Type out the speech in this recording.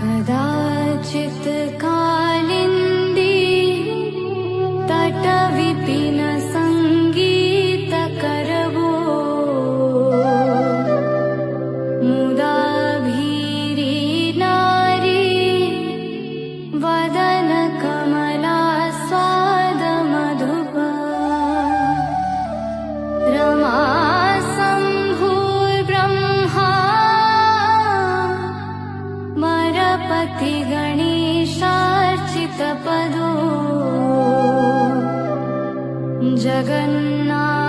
कदाचित् कालिन्दी तटविपिन संगीतकरवो मुदा भीरी नारी वदन कमला स्वाद मधुप रमा मरपति गणेशार्चितपदो जगन्नाथ